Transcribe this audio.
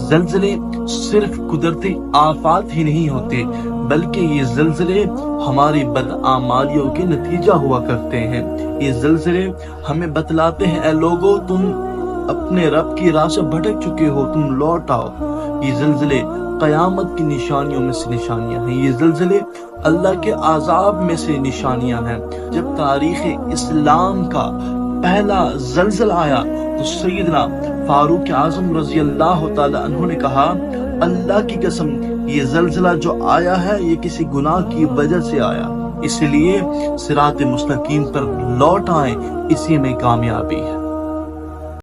ज़लज़ले सिर्फ कुदरती आफात ही नहीं होते, बल्कि ये ज़लज़ले हमारी बदआमालियों के नतीजा हुआ करते हैं। ये ज़लज़ले हमें बतलाते हैं, ऐ लोगो, तुम अपने रब की राह से भटक चुके हो, तुम लौट आओ। ये ज़लज़ले क़यामत की निशानियों में से निशानियां हैं। ये ज़लज़ले अल्लाह के आज़ाब में से निशानियां हैं। जब तारीख़ इस्लाम का पहला ज़लज़ला आया तो सैयदना फारूक आज़म रज़ी अल्लाह तआला अन्हु ने कहा, अल्लाह की कसम, ये ज़लज़ला जो आया है ये किसी गुनाह की वजह से आया, इसलिए सिरात मुस्तकीम पर लौट आए, इसी में कामयाबी है।